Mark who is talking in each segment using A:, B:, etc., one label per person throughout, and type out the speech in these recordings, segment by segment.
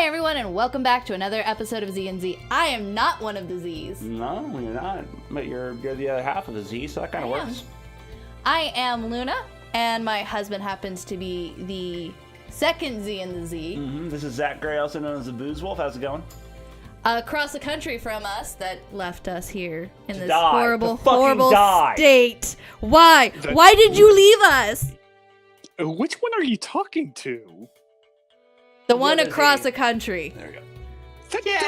A: Hi everyone, and welcome back to another episode of ZandZ. I am not one of the Z's.
B: No, you're not. But you're the other half of the Z, so that kind of works.
A: I am Luna, and my husband happens to be the second Z in the Z.
B: Mm-hmm. This is Zach Gray, also known as the Booze Wolf. How's it going?
A: Across the country from us, that left us here in this
B: Die.
A: horrible
B: Die.
A: state. Why? Why did you leave us?
C: Which one are you talking to?
A: The one across the country.
B: There we go.
C: Get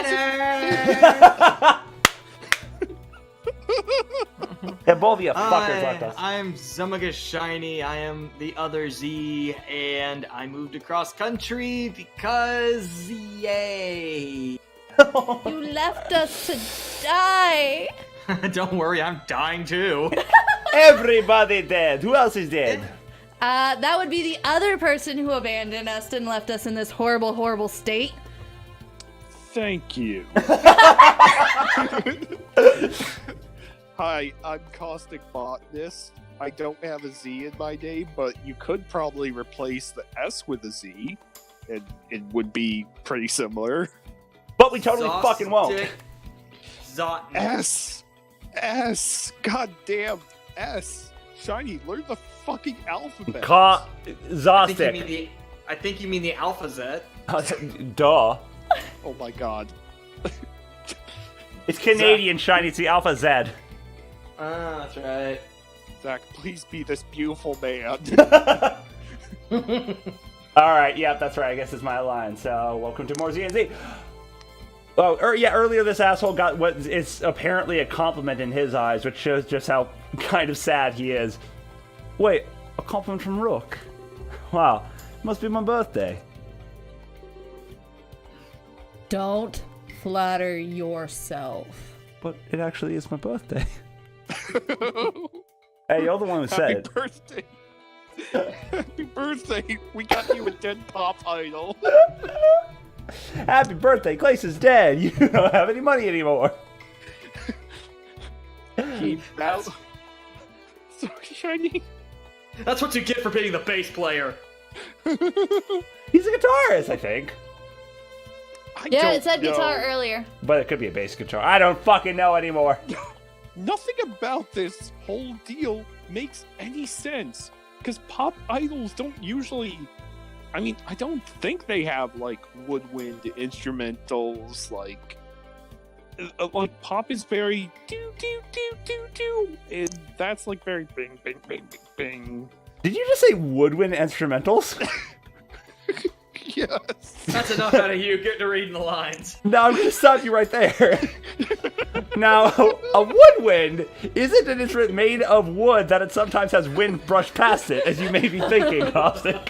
B: Yeah, both of you fuckers left us.
D: I'm Zumaga Shiny, I am the other Z, and I moved across country because yay!
A: You left us to die.
D: Don't worry, I'm dying too.
B: Everybody dead. Who else is dead?
A: That would be the other person who abandoned us and left us in this horrible, horrible state.
C: Thank you. Hi, I'm Caustic Botanist. I don't have a Z in my name, but you could probably replace the S with a Z, and it would be pretty similar.
B: But we totally fucking won't.
C: S! Goddamn S! Shiny, learn the fucking alphabet.
B: Zostic.
D: I think you mean the Alpha Z.
B: Duh.
C: Oh my god.
B: It's Canadian, Shiny. It's the Alpha Z.
D: Ah, that's right.
C: Zach, please be this beautiful man.
B: Alright, yeah, that's right. I guess it's my line. So, welcome to more ZandZ. Oh, earlier this asshole got what is apparently a compliment in his eyes, which shows just how kind of sad he is. Wait, a compliment from Rook? Wow, must be my birthday.
A: Don't flatter yourself.
B: But it actually is my birthday. Hey, you're the one who said it.
C: Happy birthday. Happy birthday. We got you a dead pop idol.
B: Happy birthday, Glace is dead. You don't have any money anymore.
C: Keep out. Sorry, Shiny.
D: That's what you get for being the bass player.
B: He's a guitarist, I think.
A: Yeah, it said guitar earlier.
B: But it could be a bass guitar. I don't fucking know anymore.
C: Nothing about this whole deal makes any sense. Because pop idols don't usually... I mean, I don't think they have, like, woodwind instrumentals, like pop is very do-do-do-do-do, and that's, like, very bing, bing, bing, bing, bing.
B: Did you just say woodwind instrumentals?
C: Yes.
D: That's enough out of you. Get to reading the lines.
B: No, I'm gonna stop you right there. Now, a woodwind isn't an instrument made of wood that it sometimes has wind brushed past it, as you may be thinking, Caustic.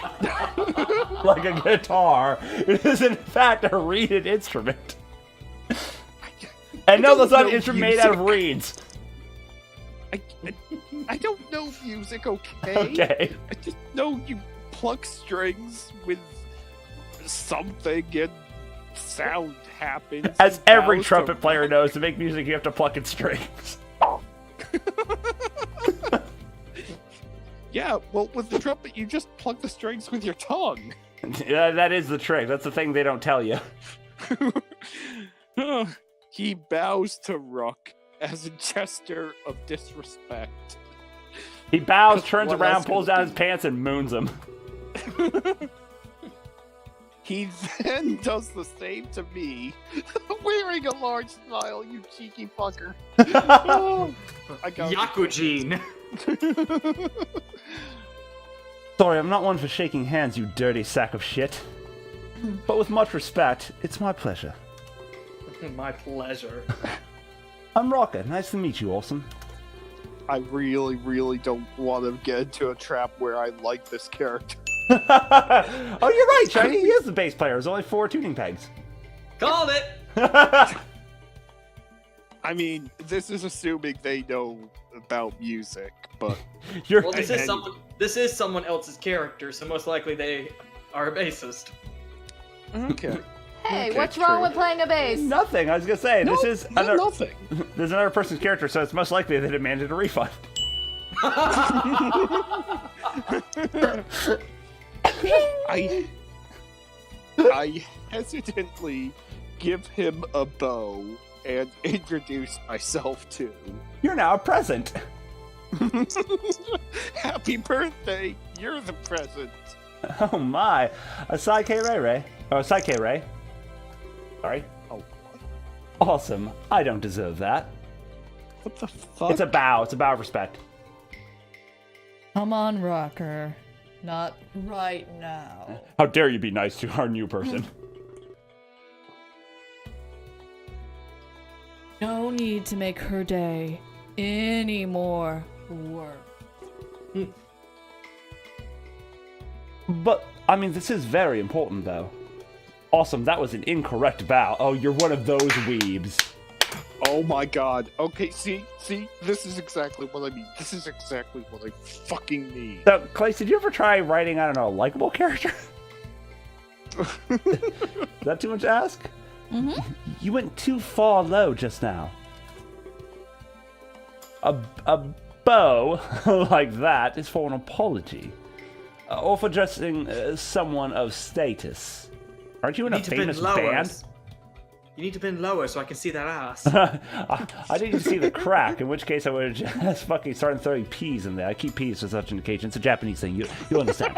B: Like a guitar. It is, in fact, a reeded instrument. And no, that's not an instrument made out of reeds.
C: I don't know music, okay?
B: Okay.
C: I just know you pluck strings with something and sound happens.
B: As every trumpet player knows, to make music you have to pluck its strings.
C: Yeah, well, with the trumpet you just pluck the strings with your tongue.
B: Yeah, that is the trick. That's the thing they don't tell you.
C: He bows to Rook as a gesture of disrespect.
B: He bows, turns
C: What
B: around,
C: else
B: pulls
C: could it
B: down
C: be?
B: his pants, and moons him.
C: He then does the same to me, wearing a large smile, you cheeky fucker. Oh, I got
D: Yakujin.
B: Sorry, I'm not one for shaking hands, you dirty sack of shit. But with much respect, it's my pleasure.
D: My pleasure.
B: I'm Rocker. Nice to meet you, Awesome.
C: I really, really don't want to get into a trap where I like this character.
B: Oh, you're right, Shiny. He is the bass player. There's only 4 tuning pegs.
D: Called it.
C: I mean, this is assuming they know about music, but
B: You're
D: Well, this is someone else's character, so most likely they are a bassist.
C: okay.
A: Hey,
C: Okay,
A: what's wrong
C: true.
A: with playing a bass?
B: nothing. I was gonna say this is another.
C: nothing.
B: There's another person's character, so it's most likely they demanded a refund.
C: I hesitantly give him a bow and introduce myself to.
B: You're now a present.
C: Happy birthday! You're the present.
B: Oh my. A Psyche Ray. Or a Psyche Ray. Sorry.
C: Oh,
B: Awesome. I don't deserve that.
C: what the fuck?
B: It's a bow. It's a bow of respect.
A: Come on, Rocker. Not right now.
B: How dare you be nice to our new person?
A: No need to make her day any more work.
B: But, I mean, this is very important, though. Awesome, that was an incorrect bow. Oh, you're one of those weebs.
C: Oh my god. Okay, see, this is exactly what I mean. This is exactly what I fucking need.
B: So, Clay, did you ever try writing, I don't know, a likable character? Is that too much to ask?
A: Mm-hmm.
B: You went too far low just now. A bow like that is for an apology. Or for dressing someone of status. Aren't you in a famous band?
D: You need to bend lower so I can see that ass.
B: I didn't see the crack, in which case I would have just fucking started throwing peas in there. I keep peas for such an occasion. It's a Japanese thing. You understand.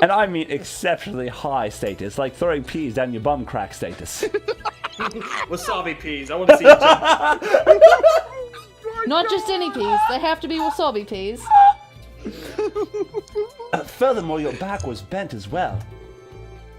B: And I mean exceptionally high status, like throwing peas down your bum crack status.
D: Wasabi peas. I want to see you jump.
A: Not just any peas. They have to be wasabi peas.
B: Furthermore, your back was bent as well.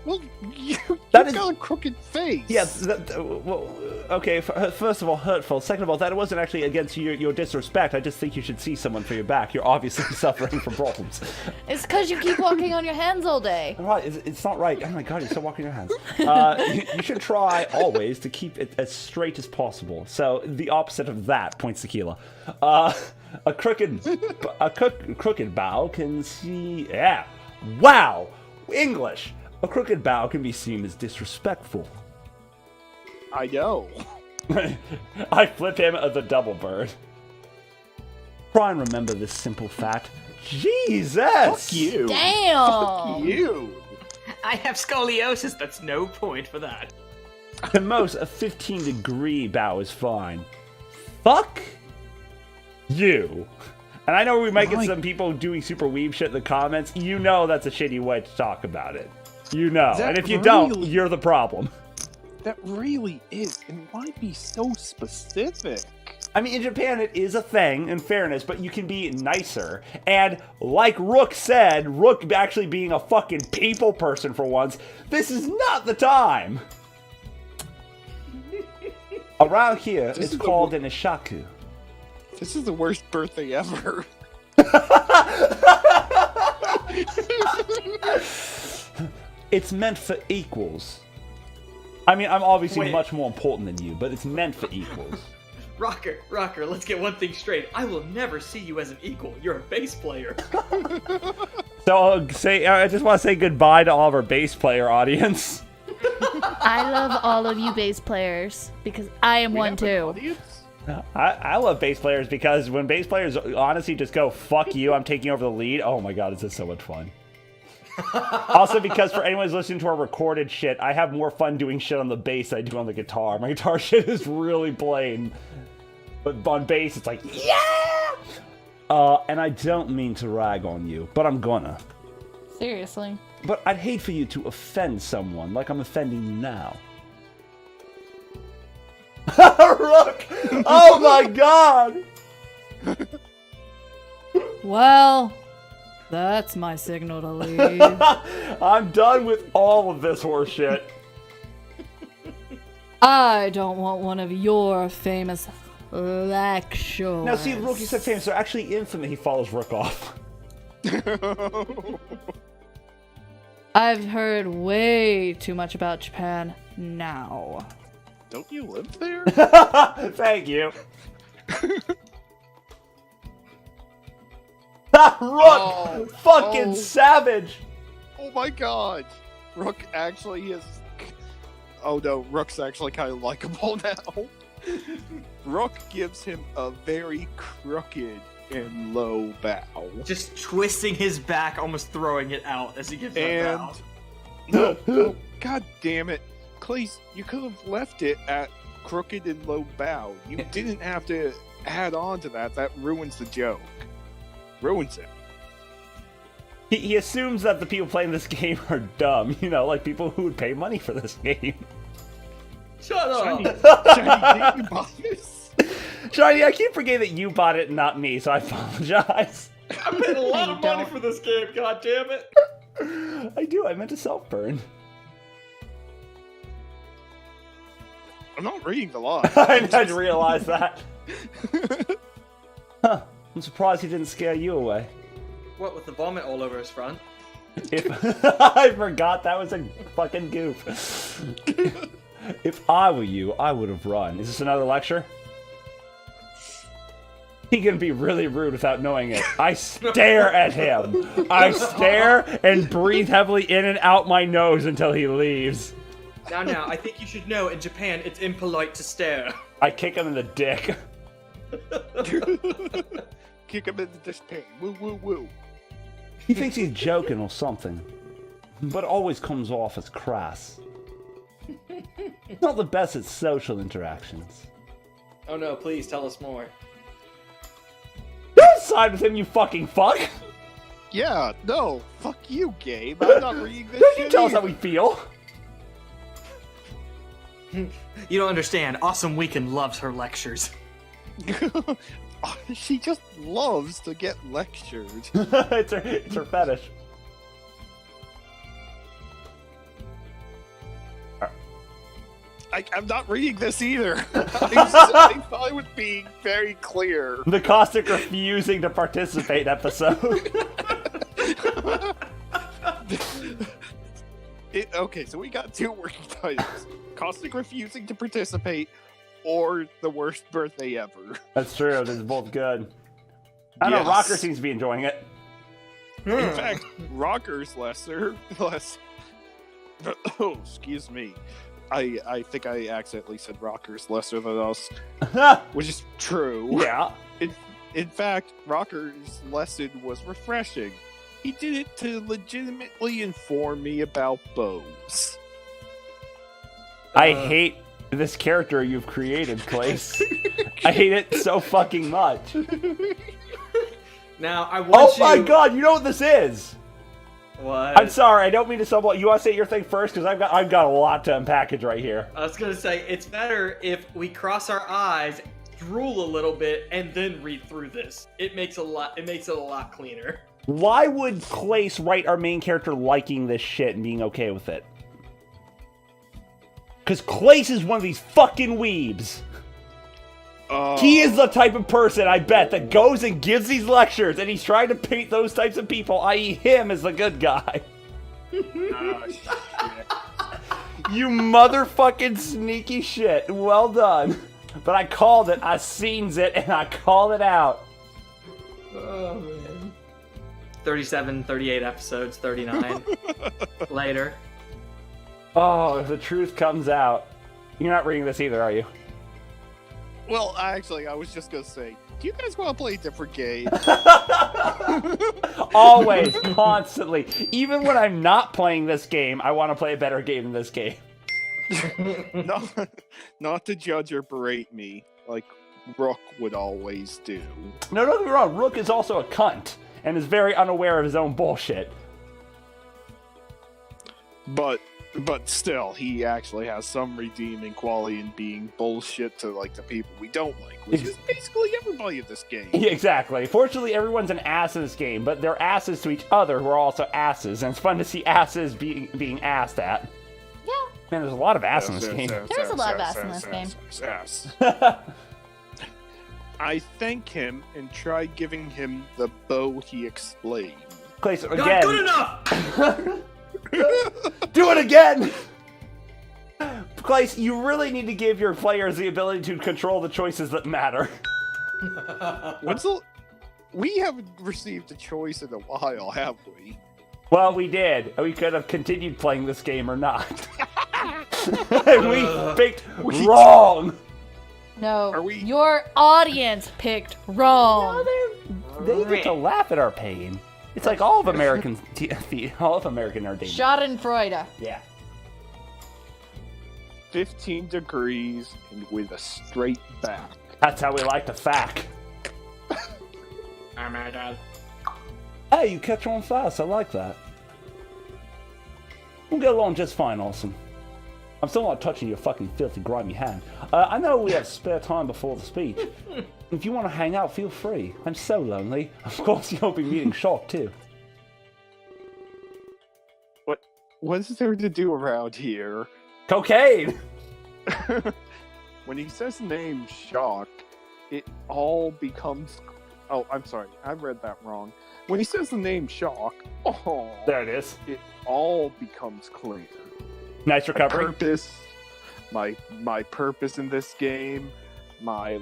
C: Well, you've
B: That is-
C: got a crooked face.
B: Yes, well, okay, first of all, hurtful. Second of all, that wasn't actually against your disrespect. I just think you should see someone for your back. You're obviously suffering from problems.
A: It's because you keep walking on your hands all day.
B: Right, it's not right. Oh my god, you're still walking your hands. You should try always to keep it as straight as possible. So the opposite of that, points tequila. A crooked bow can see. Yeah, wow, English. A crooked bow can be seen as disrespectful.
C: I know.
B: I flip him as a double bird. Try and remember this simple fact. Jesus!
C: Fuck you.
A: Damn!
C: Fuck you.
D: I have scoliosis. That's no point for that.
B: The most, a 15-degree bow is fine. Fuck you. And I know we might get some people doing super weeb shit in the comments. You know that's a shitty way to talk about it. You know.
C: That
B: And if you don't,
C: really-
B: you're the problem.
C: That really is. And why be so specific?
B: I mean, in Japan, it is a thing, in fairness, but you can be nicer. And like Rook said, Rook actually being a fucking people person for once, this is not the time. Around here,
C: This
B: it's
C: is the
B: called an ishaku.
C: This is the worst birthday ever.
B: It's meant for equals. I mean, I'm obviously
D: Wait.
B: much more important than you, but it's meant for equals.
D: Rocker, let's get one thing straight. I will never see you as an equal. You're a bass player.
B: So I just want to say goodbye to all of our bass player audience.
A: I love all of you bass players because I am one too.
B: I love bass players because when bass players honestly just go, fuck you, I'm taking over the lead, oh my god, this is so much fun. Also, because for anyone who's listening to our recorded shit, I have more fun doing shit on the bass than I do on the guitar. My guitar shit is really plain. But on bass, it's like, yeah! And I don't mean to rag on you, but I'm gonna.
A: Seriously.
B: But I'd hate for you to offend someone like I'm offending you now. Rook! Oh my god!
A: Well, that's my signal to leave.
B: I'm done with all of this horse shit.
A: I don't want one of your famous lectures.
B: Now see, Rook, you said famous, so actually infamous, he follows Rook off.
A: I've heard way too much about Japan now.
C: Don't you live there?
B: Thank you. Rook! Fucking savage!
C: Oh my god! Rook actually is... Oh no, Rook's actually kind of likable now. Rook gives him a very crooked and low bow.
D: Just twisting his back, almost throwing it out as he gives that bow.
C: No, god damn it. Clace, you could have left it at crooked and low bow. You didn't have to add on to that. That ruins the joke. Ruins it.
B: He assumes that the people playing this game are dumb, you know, like people who would pay money for this game.
D: Shut up!
C: Shiny, did you buy this?
B: Shiny, I keep forgetting that you bought it and not me, so I apologize.
D: I paid a lot of money
A: don't.
D: for this game, god damn it!
B: I do, I meant to self-burn.
C: I'm not reading the line.
B: I didn't realize that. Huh, I'm surprised he didn't scare you away.
D: What, with the vomit all over his front?
B: If I forgot that was a fucking goof. If I were you, I would have run. Is this another lecture? He can be really rude without knowing it. I stare at him. I stare and breathe heavily in and out my nose until he leaves.
D: Now, I think you should know, in Japan, it's impolite to stare.
B: I kick him in the dick.
C: Kick him in the dishpan. Woo, woo, woo.
B: He thinks he's joking or something, but always comes off as crass. Not the best at social interactions.
D: Oh no, please tell us more.
B: Don't side with him, you fucking fuck!
C: Yeah, no. Fuck you, Gabe. I'm not reading this
B: Don't you
C: shit
B: tell us how
C: either.
B: we feel!
D: You don't understand. Awesome Weekend loves her lectures.
C: She just loves to get lectured.
B: it's her fetish.
C: I'm not reading this either. I thought I was being very clear.
B: The Caustic refusing to participate episode.
C: Okay, so we got two working titles. Caustic refusing to participate, or the worst birthday ever.
B: That's true, they're both good. I don't know,
C: Yes.
B: Rocker seems to be enjoying it.
C: In fact, Rocker's less. Oh, excuse me. I think I accidentally said Rocker's lesser than us, which is true.
B: Yeah.
C: In fact, Rocker's lesson was refreshing. He did it to legitimately inform me about bows.
B: I hate this character you've created, Clace. I hate it so fucking much.
D: Now, I want
B: Oh my god, you know what this is?
D: What?
B: I'm sorry, I don't mean to stumble. You want to say your thing first? Because I've got a lot to unpackage right here.
D: I was gonna say, it's better if we cross our eyes, drool a little bit, and then read through this. It makes it a lot cleaner.
B: Why would Clace write our main character liking this shit and being okay with it? Because Clace is one of these fucking weebs. He is the type of person, I bet, that goes and gives these lectures, and he's trying to paint those types of people, i.e. him, as the good guy. You motherfucking sneaky shit. Well done. But I called it, I seens it, and I called it out.
D: Oh, man. 37, 38 episodes, 39 later.
B: Oh, if the truth comes out. You're not reading this either, are you?
C: Well, actually, I was just gonna say, do you guys want to play a different game?
B: Always, constantly. Even when I'm not playing this game, I want to play a better game than this game.
C: Not to judge or berate me, like Rook would always do.
B: No, don't get me wrong. Rook is also a cunt and is very unaware of his own bullshit.
C: But still, he actually has some redeeming quality in being bullshit to like the people we don't like, which is basically everybody in this game.
B: Yeah, exactly. Fortunately, everyone's an ass in this game, but they're asses to each other who are also asses, and it's fun to see asses being assed at.
A: Yeah.
B: Man, there's a lot of ass in this game.
A: There's a lot of ass in this game.
C: Ass. I thank him and try giving him the bow he explained.
B: Clace,
D: Not
B: again.
D: good enough!
B: Do it again! Clace, you really need to give your players the ability to control the choices that matter.
C: We haven't received a choice in a while, have we?
B: Well, we did. We could have continued playing this game or not. And we picked wrong.
A: No,
C: Are we-
A: your audience picked wrong.
B: No, they get to laugh at our pain. It's like all of American all of American entertainment.
A: Schadenfreude.
B: Yeah.
C: 15 degrees and with a straight back.
B: That's how we like to fack.
D: Oh my god.
B: Hey, you catch on fast. I like that. We'll get along just fine, Austin. I'm still not touching your fucking filthy, grimy hand. I know we have spare time before the speech. If you want to hang out, feel free. I'm so lonely. Of course, you'll be meeting Shock, too.
C: What is there to do around here?
B: Cocaine!
C: When he says the name Shock, it all becomes... Oh, I'm sorry. I read that wrong. When he says the name Shock,
B: There it is.
C: it all becomes clear.
B: Nice recovery.
C: Purpose, my purpose in this game, my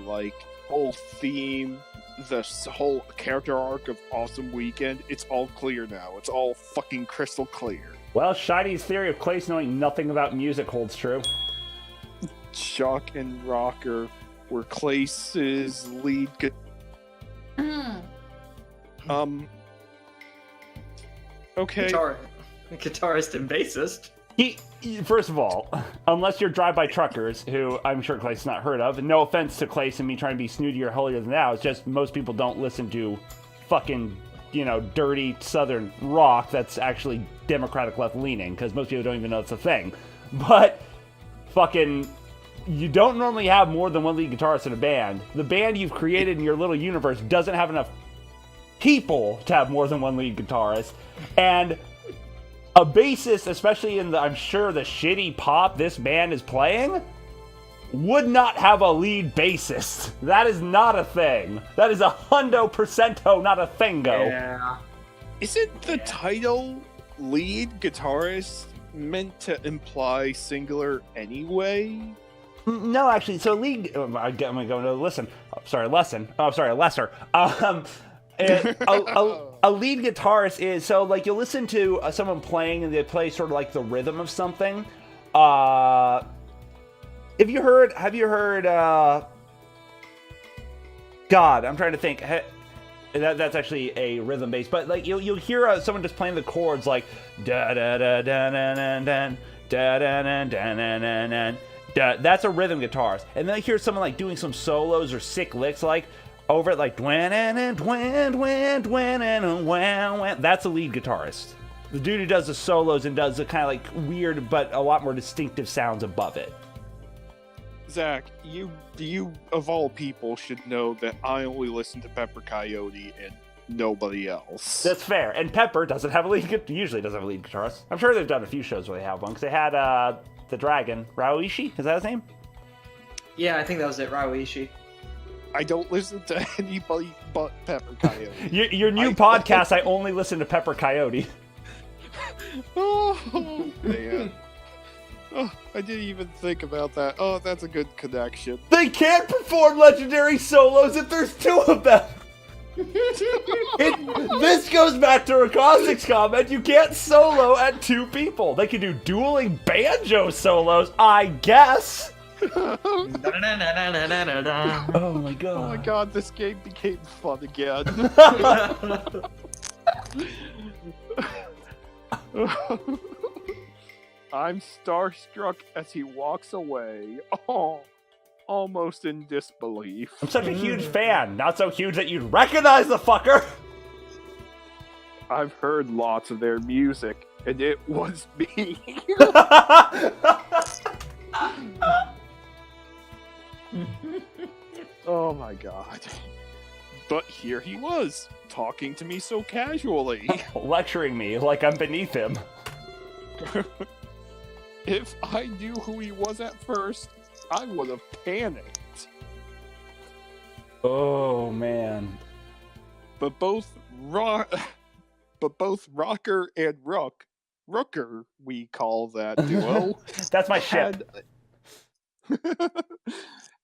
C: whole theme, the whole character arc of Awesome Weekend, it's all clear now. It's all fucking crystal clear.
B: Well, Shiny's theory of Clace knowing nothing about music holds true.
C: Shock and Rocker were Clace's lead. Okay.
D: Guitarist and bassist.
B: First of all, unless you're drive-by truckers, who I'm sure Clay's not heard of, and no offense to Clay and me trying to be snooty or holier than thou, it's just most people don't listen to fucking, dirty southern rock that's actually democratic left-leaning, because most people don't even know it's a thing. But fucking, you don't normally have more than one lead guitarist in a band. The band you've created in your little universe doesn't have enough people to have more than one lead guitarist, and a bassist, especially in I'm sure the shitty pop this band is playing, would not have a lead bassist. That is not a thing. That is 100%, not a thingo.
D: Yeah.
C: Isn't the title lead guitarist meant to imply singular anyway?
B: No, actually, so lead... I'm going to go to listen. Oh, sorry, lesson. Oh, sorry, a lesser. A lead guitarist is, so you'll listen to someone playing and they play sort of the rhythm of something. Have you heard God, I'm trying to think. That's actually a rhythm bass, but you'll hear someone just playing the chords like da da da da da da da da da da da da da. That's a rhythm guitarist, and then I hear someone doing some solos or sick licks over it dwan and dwan dwan dwan and wow. That's a lead guitarist. The dude who does the solos and does the kind of weird but a lot more distinctive sounds above it.
C: Zach, you of all people should know that I only listen to Pepper Coyote and nobody else.
B: That's fair. And Pepper doesn't have a lead. Usually doesn't have a lead guitarist. I'm sure they've done a few shows where they have one because they had the dragon Raoishi. Is that his name?
D: Yeah, I think that was it, Raoishi.
C: I don't listen to anybody but Pepper Coyote.
B: Your new podcast, I only listen to Pepper Coyote.
C: Oh, man. Oh, I didn't even think about that. Oh, that's a good connection.
B: They can't perform legendary solos if there's two of them. This goes back to Caustic's comment. You can't solo at two people. They can do dueling banjo solos, I guess. Oh my god.
C: Oh my god, this game became fun again. I'm starstruck as he walks away. Oh, almost in disbelief.
B: I'm such a huge fan. Not so huge that you'd recognize the fucker.
C: I've heard lots of their music, and it was me. Oh my god. But here he was, talking to me so casually.
B: Lecturing me like I'm beneath him.
C: If I knew who he was at first, I would have panicked.
B: Oh man.
C: But both Rocker and Rooker, we call that duo.
B: That's my ship.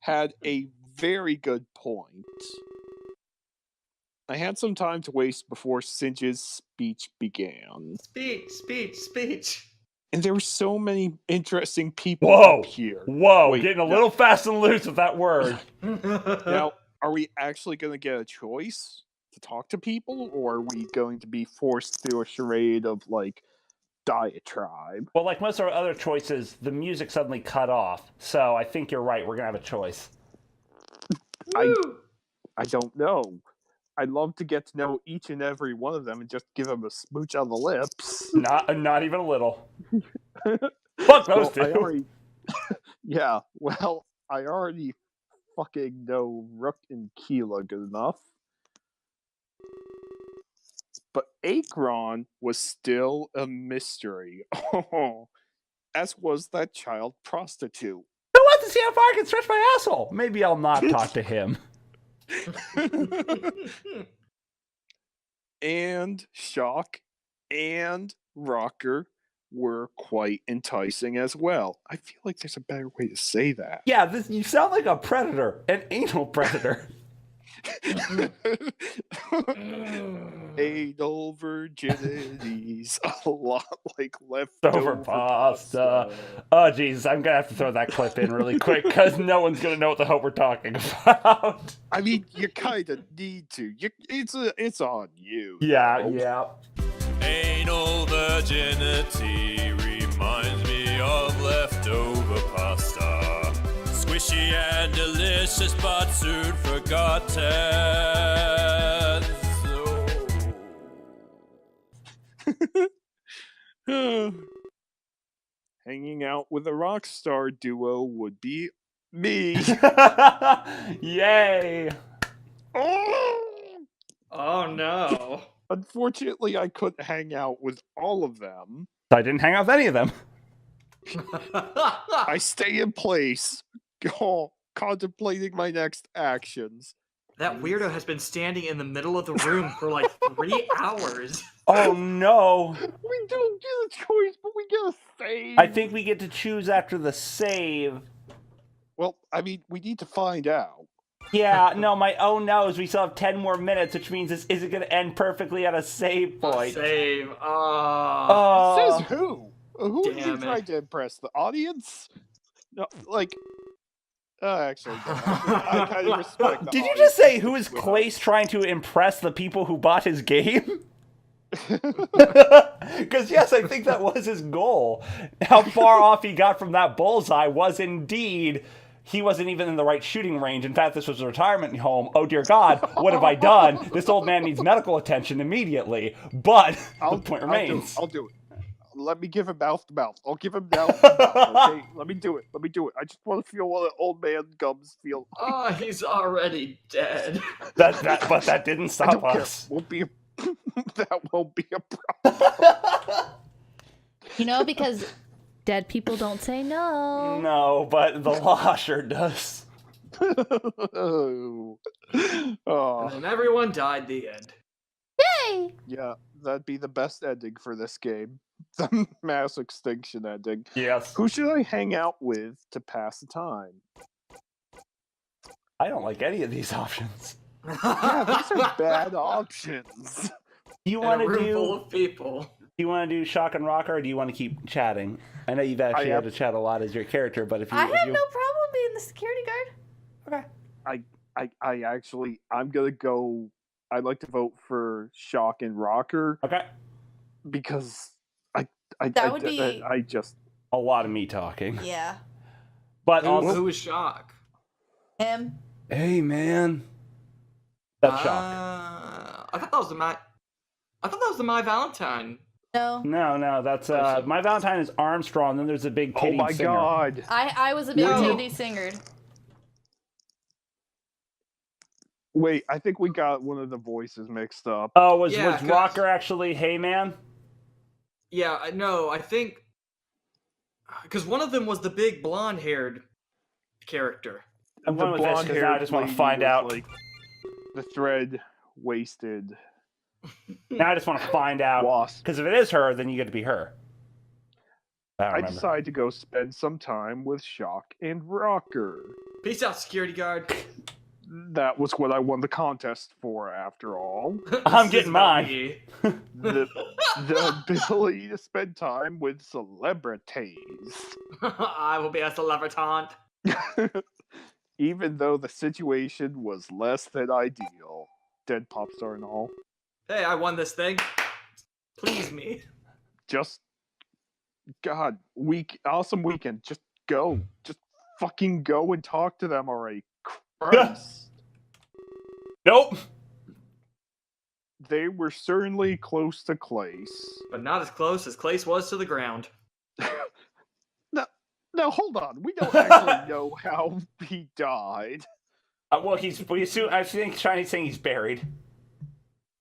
C: Had a very good point. I had some time to waste before Singe's speech began.
D: Speech.
C: And there were so many interesting people
B: Whoa.
C: up here.
B: Whoa,
C: Wait,
B: getting a little fast and loose with that word.
C: Now, are we actually going to get a choice? to talk to people, or are we going to be forced through a charade of like diatribe?
B: Well, like most of our other choices, the music suddenly cut off. So I think you're right. We're gonna have a choice.
C: I don't know. I'd love to get to know each and every one of them and just give them a smooch on the lips.
B: Not even a little. Fuck those two.
C: Yeah, well, I already fucking know Rook and Keela good enough. But Akron was still a mystery. As was that child prostitute.
B: I want to see how far I can stretch my asshole. Maybe I'll not talk to him.
C: And Shock and Rocker were quite enticing as well. I feel like there's a better way to say that.
B: Yeah, you sound like a predator, an anal predator.
C: Anal virginities, a lot like leftover
B: pasta. Oh, Jesus, I'm gonna have to throw that clip in really quick because no one's gonna know what the hell we're talking about.
C: I mean, you kind of need to. It's on you.
B: Yeah.
E: Anal virginity reminds me of leftover pasta. Squishy and delicious, but soon forgotten.
C: Hanging out with a rock star duo would be me.
B: Yay!
D: Oh no.
C: Unfortunately, I couldn't hang out with all of them.
B: I didn't hang out with any of them.
C: I stay in place, contemplating my next actions.
D: That weirdo has been standing in the middle of the room for like 3 hours.
B: Oh no!
C: We don't get a choice, but we get a save.
B: I think we get to choose after the save.
C: Well, I mean, we need to find out.
B: Yeah, no, my oh no is we still have 10 more minutes, which means this isn't going to end perfectly at a save point.
D: Save.
B: Oh.
C: Says who? Who are you
D: Damn it.
C: trying to impress? The audience? No, like... actually, no, I kind of respect the
B: Did you
C: audience.
B: just say who is Clace trying to impress the people who bought his game? Because yes, I think that was his goal. How far off he got from that bullseye was indeed... He wasn't even in the right shooting range. In fact, this was a retirement home. Oh, dear God, what have I done? This old man needs medical attention immediately. But the point remains.
C: I'll do it. Let me give him mouth to mouth. I'll give him mouth to mouth. Okay, let me do it. I just want to feel what an old man gums feel.
D: Oh, he's already dead.
B: But that didn't stop us.
C: Won't be that won't be a problem.
A: Because dead people don't say no.
B: No, but the law sure does.
C: Oh.
D: And then everyone died the end.
A: Yay!
C: Yeah, that'd be the best ending for this game. The mass extinction ending.
B: Yes.
C: Who should I hang out with to pass the time?
B: I don't like any of these options.
C: Yeah, these are bad options.
B: Do you
D: In a
B: want to
D: room full
B: do?
D: of people.
B: Do you want to do Shock and Rocker, or do you want to keep chatting? I know you've actually had to chat a lot as your character, but if you,
A: I have no problem being the security guard.
B: Okay.
C: I'm gonna go. I'd like to vote for Shock and Rocker
B: Okay.
C: because I just
B: A lot of me talking.
A: Yeah.
B: But also,
D: Who was Shock?
A: Him.
B: hey man, that's Shock.
D: I thought that was the My Valentine.
A: No.
B: No, that's my Valentine is Armstrong. Then there's a big
C: oh
B: titty
C: my
B: singer.
C: god.
A: I was a big
D: No.
A: TD singer.
C: Wait, I think we got one of the voices mixed up.
B: Oh, was
D: Yeah, 'cause-
B: Rocker actually Hey Man?
D: Yeah, no, I think because one of them was the big blonde-haired character.
B: I'm going with this because now I just want to find out.
C: Like the thread wasted
B: Now I just want to find out.
C: wasp.
B: Because if it is her, then you get to be her. I don't
C: I
B: remember.
C: decided to go spend some time with Shock and Rocker.
D: Peace out, security guard.
C: That was what I won the contest for, after all.
B: I'm
D: This
B: getting
D: is about
B: mine.
D: me.
C: The ability to spend time with celebrities.
D: I will be a celebritant.
C: Even though the situation was less than ideal. dead pop star and all.
D: Hey, I won this thing. Please me.
C: Just, God, awesome weekend. Just go. Just fucking go and talk to them already. Christ.
B: Nope.
C: They were certainly close to Clace.
D: But not as close as Clace was to the ground.
C: Now, hold on. We don't actually know how he died.
B: Well, I think Shiny's saying he's buried.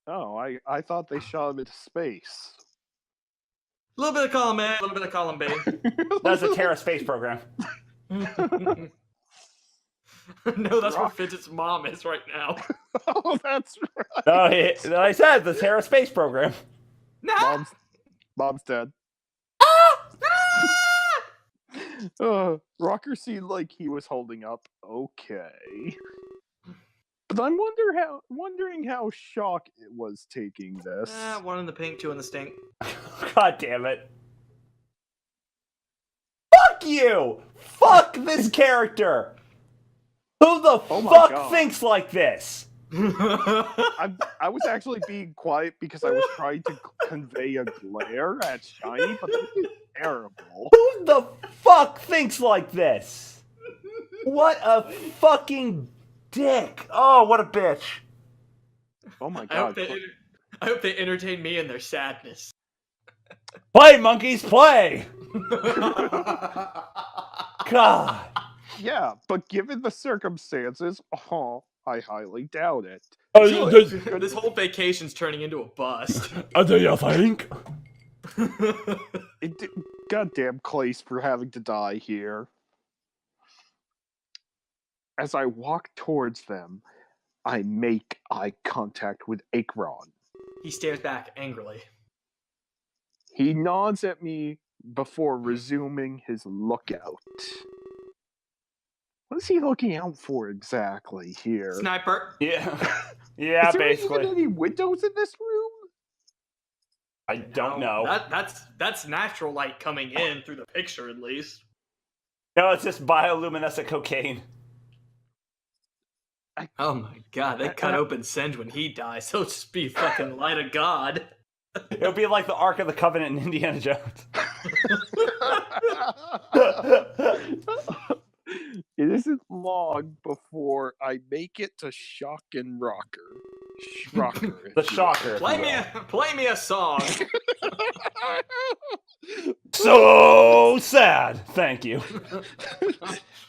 C: Oh, I thought they shot him into space.
D: A little bit of column A, a little bit of column B.
B: That's a Terra space program.
D: No, that's where Fidget's mom is right now.
C: Oh, that's right.
B: No, I said the Terra space program.
D: Nah!
C: Mom's dead. Rocker seemed like he was holding up okay. But I'm wondering how Shock was taking this.
D: One in the pink, two in the stink.
B: God damn it. Fuck you! Fuck this character! Who the fuck
C: God.
B: thinks like this?
C: I was actually being quiet because I was trying to convey a glare at Shiny, but this is terrible.
B: Who the fuck thinks like this? What a fucking dick. Oh, what a bitch.
C: Oh my
D: I hope,
C: god.
D: I hope they entertain me in their sadness.
B: Play, monkeys, play! God.
C: Yeah, but given the circumstances, I highly doubt it.
D: This whole vacation's turning into a bust.
B: Do you think?
C: Goddamn Clace for having to die here. As I walk towards them, I make eye contact with Akron.
D: He stares back angrily.
C: He nods at me before resuming his lookout. What is he looking out for exactly here?
D: Sniper.
B: Yeah. Yeah,
C: is there
B: basically.
C: even any windows in this room?
B: I don't know.
D: That's natural light coming in through the picture, at least.
B: No, it's just bioluminescent cocaine.
D: Oh my god, they cut open Singe when he dies. He'll just be fucking light of God.
B: It'll be like the Ark of the Covenant in Indiana Jones.
C: It isn't long before I make it to Shock and Rocker. Rocker.
B: The Shocker.
D: Play me a song.
B: So sad. Thank you.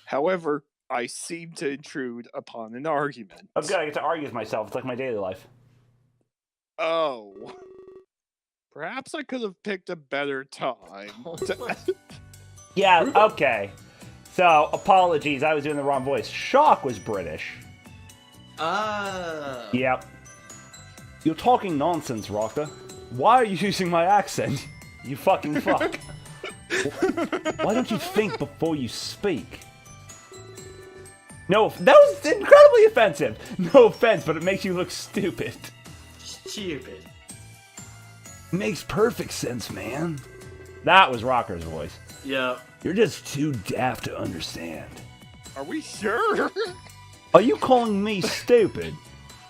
C: However, I seem to intrude upon an argument.
B: I'm good. I get to argue with myself. It's like my daily life.
C: Oh. Perhaps I could have picked a better time.
B: Yeah, okay. So, apologies. I was doing the wrong voice. Shock was British. Yep. You're talking nonsense, Rocker. Why are you using my accent? You fucking fuck. Why don't you think before you speak? No, that was incredibly offensive. No offense, but it makes you look stupid.
D: Stupid.
B: Makes perfect sense, man. That was Rocker's voice.
D: Yeah.
B: You're just too daft to understand.
C: Are we sure?
B: Are you calling me stupid?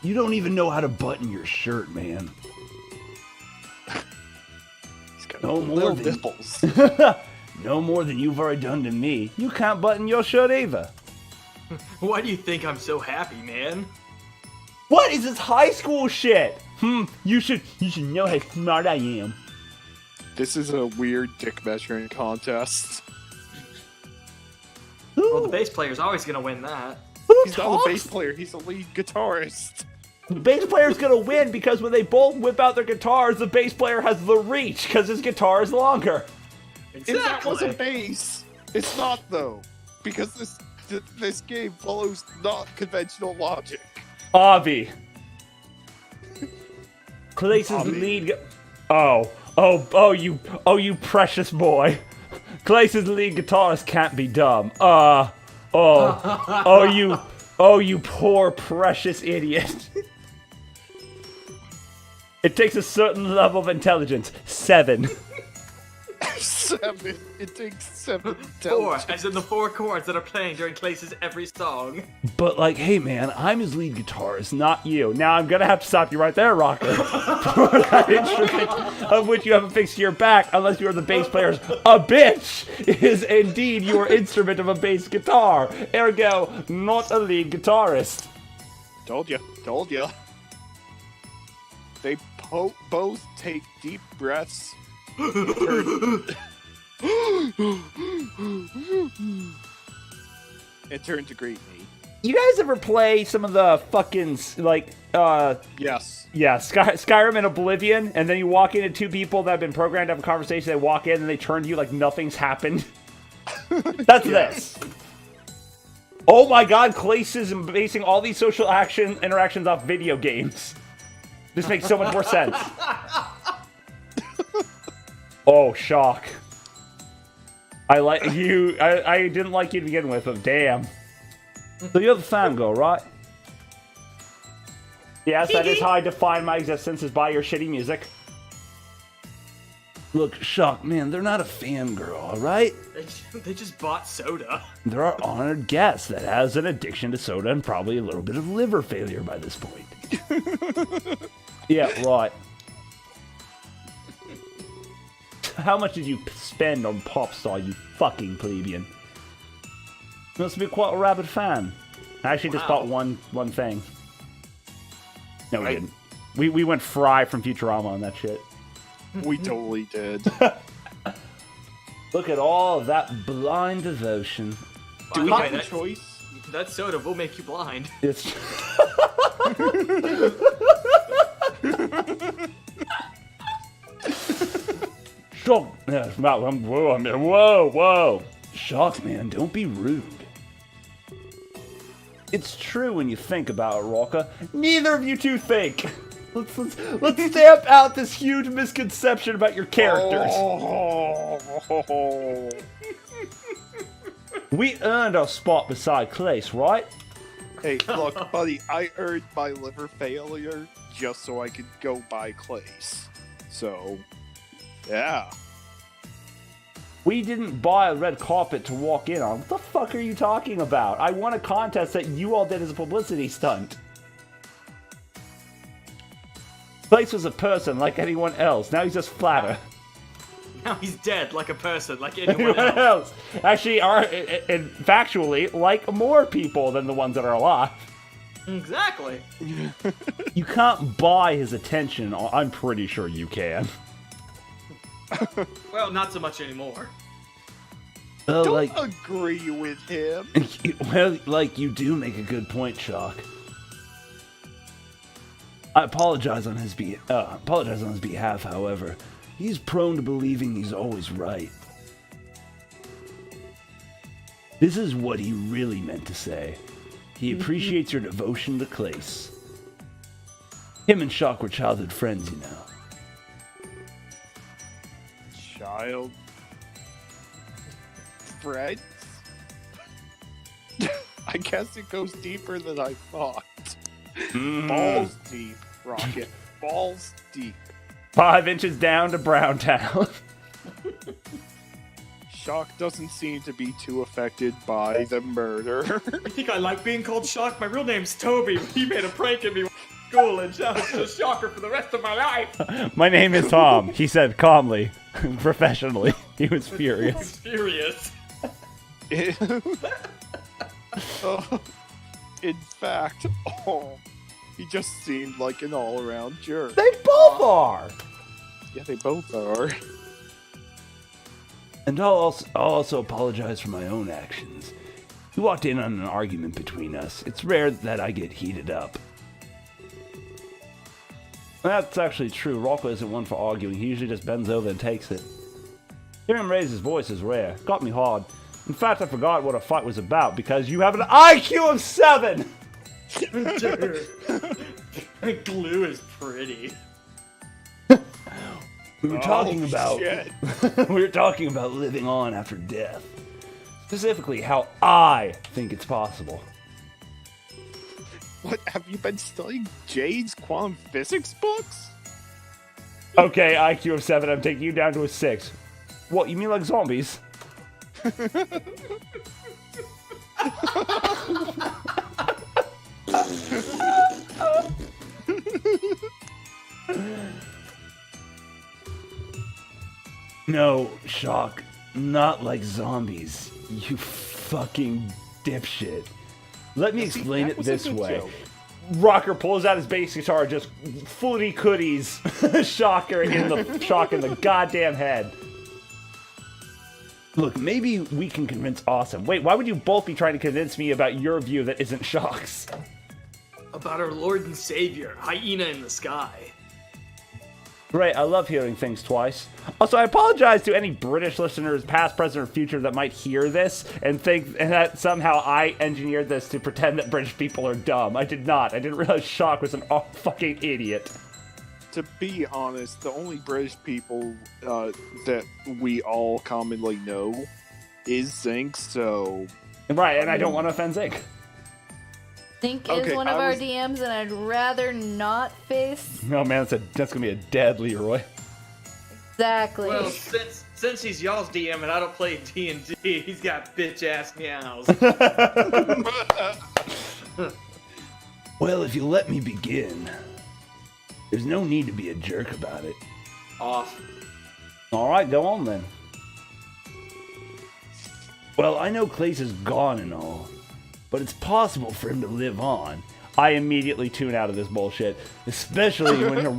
B: You don't even know how to button your shirt, man.
C: He's got
B: No more than
C: nipples.
B: No more than you've already done to me. You can't button your shirt either.
D: Why do you think I'm so happy, man?
B: What is this high school shit? You should know how smart I am.
C: This is a weird dick measuring contest.
D: Well, the bass player's always gonna win that.
C: He's not a bass player, he's a lead guitarist.
B: The bass player's gonna win because when they both whip out their guitars, the bass player has the reach because his guitar is longer.
C: If that was a bass, it's not though, because this game follows not conventional logic.
B: Obby. Clace's lead. Oh, you precious boy. Clace's lead guitarist can't be dumb. You poor precious idiot. It takes a certain level of intelligence. 7.
C: 7. It takes 7
D: 4,
C: intelligence.
D: as in the 4 chords that are playing during Clace's every song.
B: But like, hey man, I'm his lead guitarist, not you. Now I'm gonna have to stop you right there, Rocker. For that instrument of which you have affixed to your back, unless you are the bass player's a bitch, is indeed your instrument of a bass guitar. Ergo, not a lead guitarist.
C: Told you. They both take deep breaths. And turn to greet me.
B: You guys ever play some of the fucking, like,
C: Yes.
B: yeah, Skyrim and Oblivion, and then you walk into two people that have been programmed to have a conversation, they walk in and they turn to you like nothing's happened? That's this. Oh my god, Clace is basing all these social interactions off video games. This makes so much more sense. Oh, shock. I like you. I didn't like you to begin with, but damn. So you're the fangirl, right? Yes, that is how I define my existence, is by your shitty music. Look, Shock, man, they're not a fangirl, alright?
D: They just bought soda.
B: They're our honored guest that has an addiction to soda and probably a little bit of liver failure by this point. Yeah, right. How much did you spend on Popstar, you fucking plebeian? You must be quite a rabid fan. I actually just bought one thing. No, we didn't. We went Fry from Futurama on that shit.
C: We totally did.
B: Look at all of that blind devotion.
C: Do we
D: By the
C: have
D: way,
C: a choice?
D: That soda will make you blind.
B: It's... Shock. Yeah, whoa. Shock, man, don't be rude. It's true when you think about it, Rocker. Neither of you two think. Let's stamp out this huge misconception about your characters.
C: Oh.
B: We earned our spot beside Clace, right?
C: Hey, look, buddy, I earned my liver failure just so I could go buy Clace. So, yeah.
B: We didn't buy a red carpet to walk in on. What the fuck are you talking about? I won a contest that you all did as a publicity stunt. Clace was a person like anyone else. Now he's just flatter.
D: Now he's dead like a person, like anyone else.
B: Actually, and factually, like more people than the ones that are alive.
D: Exactly.
B: You can't buy his attention. I'm pretty sure you can.
D: Well, not so much anymore.
C: Don't agree with him.
B: Well, like, you do make a good point, Shock. I apologize on his behalf, however. He's prone to believing he's always right. This is what he really meant to say. He appreciates your devotion to Clace. Him and Shock were childhood friends, you know.
C: Child friends? I guess it goes deeper than I thought. Balls deep, Rocket. Balls deep.
B: 5 inches down to Browntown.
C: Shock doesn't seem to be too affected by the murder.
D: You think I like being called Shock? My real name's Toby. He made a prank at me in school, and I was a shocker for the rest of my life.
B: My name is Tom, he said calmly, professionally. He was furious.
D: Furious.
C: In fact, he just seemed like an all-around jerk.
B: They both are!
C: Yeah, they both are.
B: And I'll also apologize for my own actions. We walked in on an argument between us. It's rare that I get heated up. That's actually true. Rocco isn't one for arguing. He usually just bends over and takes it. Hearing him raise his voice is rare. Got me hard. In fact, I forgot what a fight was about because you have an IQ of 7!
D: Glue is pretty.
B: We were talking about
C: shit.
B: we were talking about living on after death. Specifically, how I think it's possible.
C: What, have you been studying Jade's quantum physics books?
B: Okay, IQ of 7, I'm taking you down to a 6. What, you mean like zombies? No, Shock. Not like zombies. You fucking dipshit. Let me explain it this way. Rocker pulls out his bass guitar, just footy cooties Shock in the goddamn head. Look, maybe we can convince Awesome. Wait, why would you both be trying to convince me about your view that isn't Shock's?
D: About our Lord and Savior, Hyena in the Sky.
B: Great, I love hearing things twice. Also, I apologize to any British listeners, past, present, or future, that might hear this and think that somehow I engineered this to pretend that British people are dumb. I did not. I didn't realize Shock was an fucking idiot.
C: To be honest, the only British people that we all commonly know is Zinc, so...
B: Right, and I don't want to offend Zinc.
A: Zink is one of our DMs, and I'd rather not face.
B: Oh man, that's gonna be a dead Leroy.
A: Exactly.
D: Well, since he's y'all's DM and I don't play D&D, he's got bitch-ass meows.
B: Well, if you let me begin, there's no need to be a jerk about it.
D: Off.
B: Alright, go on then. Well, I know Clace is gone and all, but it's possible for him to live on. I immediately tune out of this bullshit, especially when you're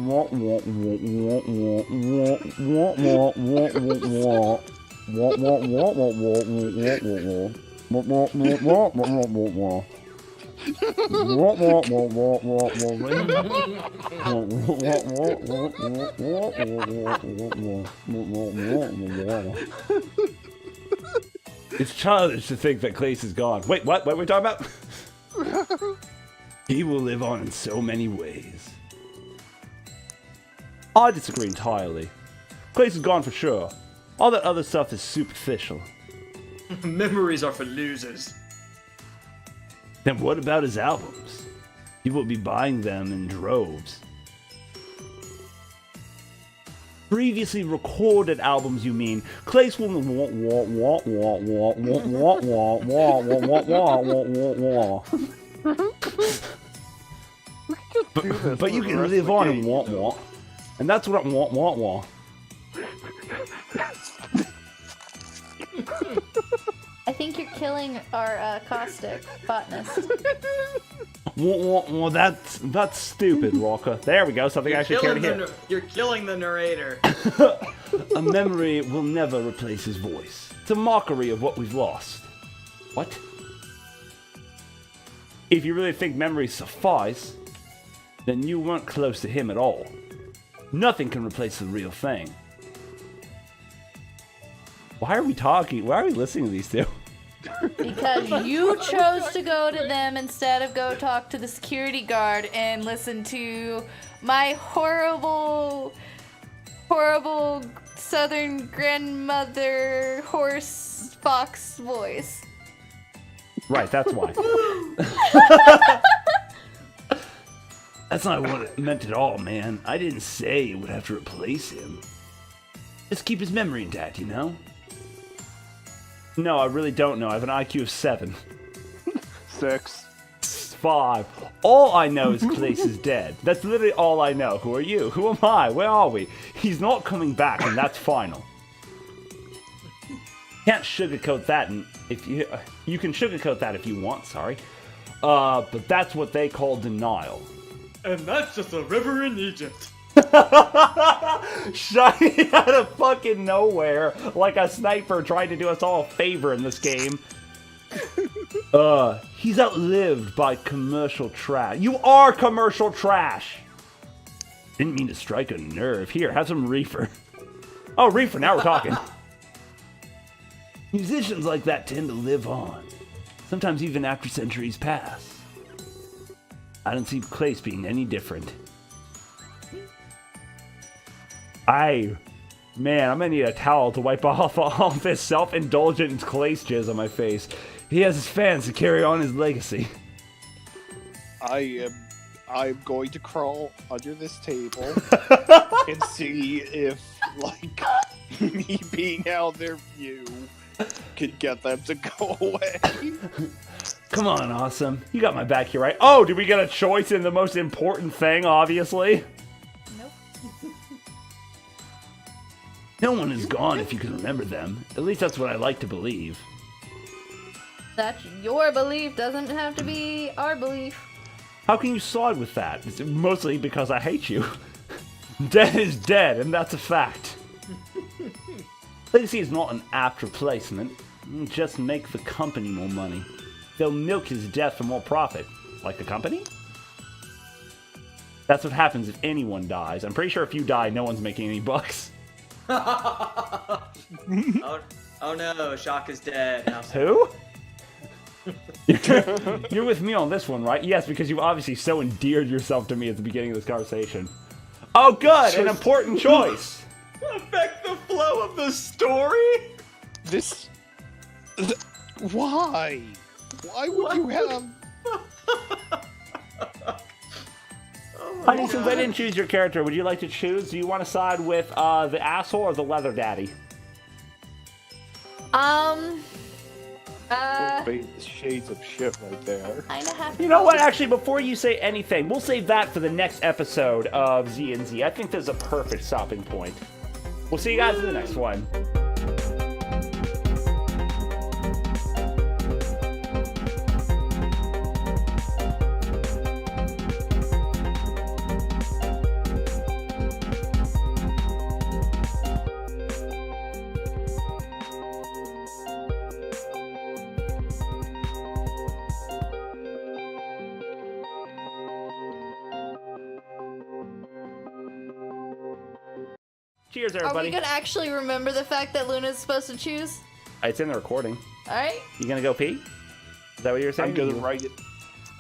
B: It's childish to think that Clace is gone. Wait, what? What are we talking about? He will live on in so many ways. I disagree entirely. Clace is gone for sure. All that other stuff is superficial.
D: Memories are for losers.
B: Then what about his albums? He will be buying them in droves. Previously recorded albums, you mean? Clace will but you can live on and and that's what I
A: I think you're killing our Caustic Botanist.
B: Well, that's stupid, Walker. There we go, something I actually care to hear.
D: You're killing the narrator.
B: A memory will never replace his voice. It's a mockery of what we've lost. What? If you really think memories suffice, then you weren't close to him at all. Nothing can replace the real thing. Why are we talking? Why are we listening to these two?
A: Because you chose to go to them instead of go talk to the security guard and listen to my horrible southern grandmother horse fox voice.
B: Right, that's why. That's not what it meant at all, man. I didn't say it would have to replace him. Just keep his memory intact, you know? No, I really don't know. I have an IQ of 7.
C: 6.
B: 5. All I know is Clace is dead. That's literally all I know. Who are you? Who am I? Where are we? He's not coming back, and that's final. Can't sugarcoat that, and if you can sugarcoat that if you want. Sorry, but that's what they call denial.
D: And that's just a river in Egypt.
B: Shiny out of fucking nowhere, like a sniper trying to do us all a favor in this game. He's outlived by commercial trash. You are commercial trash! Didn't mean to strike a nerve. Here, have some reefer. Oh, reefer, now we're talking. Musicians like that tend to live on. Sometimes even after centuries pass. I don't see Clace being any different. Man, I'm gonna need a towel to wipe off all this self-indulgent Clace jizz on my face. He has his fans to carry on his legacy.
C: I'm going to crawl under this table and see if, like, me being out of their view could get them to go away.
B: Come on, Awesome. You got my back here, right? Oh, did we get a choice in the most important thing, obviously?
A: Nope.
B: No one is gone if you can remember them. At least that's what I like to believe.
A: That's your belief, doesn't have to be our belief.
B: How can you side with that? It's mostly because I hate you. Dead is dead, and that's a fact. Legacy is not an apt replacement. Just make the company more money. They'll milk his death for more profit. Like the company? That's what happens if anyone dies. I'm pretty sure if you die, no one's making any bucks.
D: Oh no, Shock is dead. Now,
B: Who? You're with me on this one, right? Yes, because you obviously so endeared yourself to me at the beginning of this conversation. Oh, good! An important choice!
D: affect the flow of the story?
C: Why? Why would you have...
B: Honey, since I didn't choose your character, would you like to choose? Do you want to side with the asshole or the leather daddy?
C: Shades of shit right there.
A: Kinda happy.
B: You know what? Actually, before you say anything, we'll save that for the next episode of ZandZ. I think there's a perfect stopping point. We'll see you guys in the next one. Cheers,
A: Are
B: everybody.
A: we gonna actually remember the fact that Luna's supposed to choose?
B: It's in the recording.
A: Alright.
B: You gonna go pee? Is that what you're saying?
C: I'm gonna write it.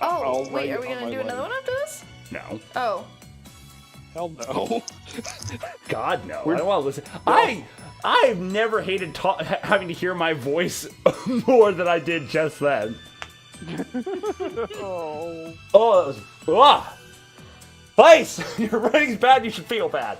A: Oh,
C: I'll
A: wait,
C: write
A: are
C: it
A: we
C: on
A: gonna
C: my
A: do another
C: letter.
A: one after this?
B: No.
A: Oh.
C: Hell no.
B: God, no. I don't want to listen. I've never hated having to hear my voice more than I did just then.
C: Oh.
B: Oh, that was... Ah! Vice! Your writing's bad, you should feel bad.